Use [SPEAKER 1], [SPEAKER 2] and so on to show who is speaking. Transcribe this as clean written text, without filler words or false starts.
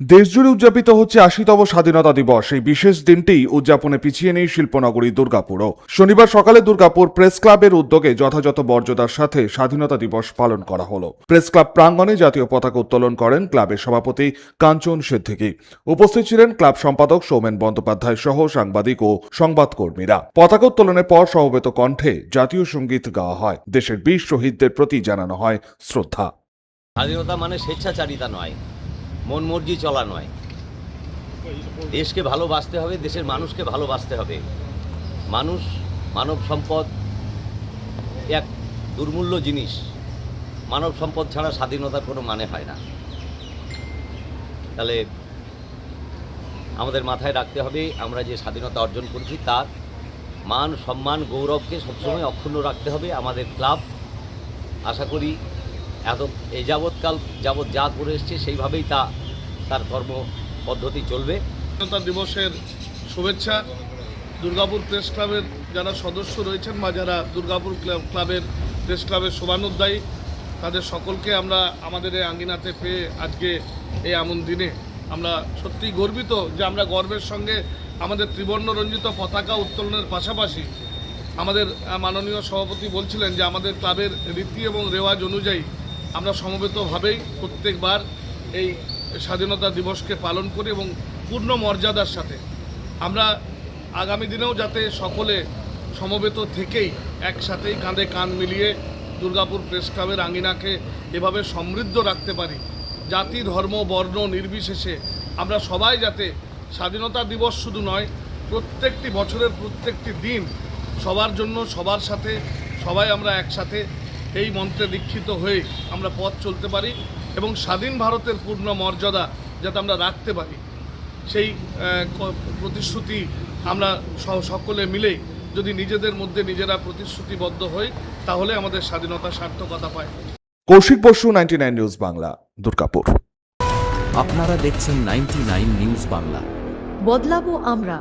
[SPEAKER 1] দেশজুড়ে উদযাপিত হচ্ছে ৮০তম স্বাধীনতা দিবস। এই বিশেষ দিনটি উদযাপনে পিছিয়ে নেই শিল্পনগরী দুর্গাপুরও। শনিবার সকালে দুর্গাপুর প্রেস ক্লাবের উদ্যোগে যথাযথ মর্যাদার সাথে স্বাধীনতা দিবস পালন করা হলো। প্রেস ক্লাব প্রাঙ্গণে জাতীয় পতাকা উত্তোলন করেন ক্লাবের সভাপতি কাঞ্চন সিদ্দিকী। উপস্থিত ছিলেন ক্লাব সম্পাদক সৌমেন বন্দ্যোপাধ্যায় সহ সাংবাদিক ও সংবাদকর্মীরা। পতাকা উত্তোলনের পর সমবেত কণ্ঠে জাতীয় সঙ্গীত গাওয়া হয়। দেশের বীর শহীদদের প্রতি জানানো হয় শ্রদ্ধা।
[SPEAKER 2] স্বাধীনতা মানে স্বেচ্ছাচারিতা নয়, মন মর্জি চলা নয়। দেশকে ভালোবাসতে হবে, দেশের মানুষকে ভালোবাসতে হবে। মানুষ, মানব সম্পদ এক দুর্মূল্য জিনিস। মানব সম্পদ ছাড়া স্বাধীনতার কোনো মানে হয় না। তাহলে আমাদের মাথায় রাখতে হবে, আমরা যে স্বাধীনতা অর্জন করেছি তার মান, সম্মান, গৌরবকে সবসময় অক্ষুণ্ণ রাখতে হবে। আমাদের ক্লাব আশা করি এই যাবৎকাল যা করে এসছে সেইভাবেই তার কর্ম পদ্ধতি চলবে।
[SPEAKER 3] স্বাধীনতা দিবসের শুভেচ্ছা। দুর্গাপুর প্রেস ক্লাবের যারা সদস্য রয়েছেন বা যারা দুর্গাপুর ক্লাবের প্রেস ক্লাবের শুভানুধ্যায়ী, তাদের সকলকে আমরা আমাদের এই আঙ্গিনাতে পেয়ে আজকে এই এমন দিনে আমরা সত্যিই গর্বিত যে আমরা গর্বের সঙ্গে আমাদের ত্রিবর্ণ রঞ্জিত পতাকা উত্তোলনের পাশাপাশি আমাদের মাননীয় সভাপতি বলছিলেন যে আমাদের ক্লাবের রীতি এবং রেওয়াজ অনুযায়ী আমরা সমবেতভাবেই প্রত্যেকবার এই স্বাধীনতা দিবসকে পালন করি এবং পূর্ণ মর্যাদার সাথে আমরা আগামী দিনেও যাতে সকলে সমবেত থেকেই একসাথেই কাঁধে কাঁধ মিলিয়ে দুর্গাপুর প্রেস ক্লাবের আঙিনাকে এভাবে সমৃদ্ধ রাখতে পারি। জাতি, ধর্ম, বর্ণ নির্বিশেষে আমরা সবাই যাতে স্বাধীনতা দিবস শুধু নয়, প্রত্যেকটি বছরের প্রত্যেকটি দিন সবার জন্য, সবার সাথে, সবাই আমরা একসাথে এই মন্ত্রে দীক্ষিত হয়ে আমরা পথ চলতে পারি এবং স্বাধীন ভারতের পূর্ণ মর্যাদা যাতে আমরা রাখতে পারি, সেই প্রতিশ্রুতি আমরা সকলে মিলেই যদি নিজেদের মধ্যে নিজেরা প্রতিশ্রুতিবদ্ধ হই তাহলে আমাদের স্বাধীনতা সার্থকতা পায়।
[SPEAKER 1] কৌশিক বসু, 99 নিউজ বাংলা, দুর্গাপুর।
[SPEAKER 4] আপনারা দেখছেন 99 নিউজ বাংলা।
[SPEAKER 5] বদলাবো আমরা।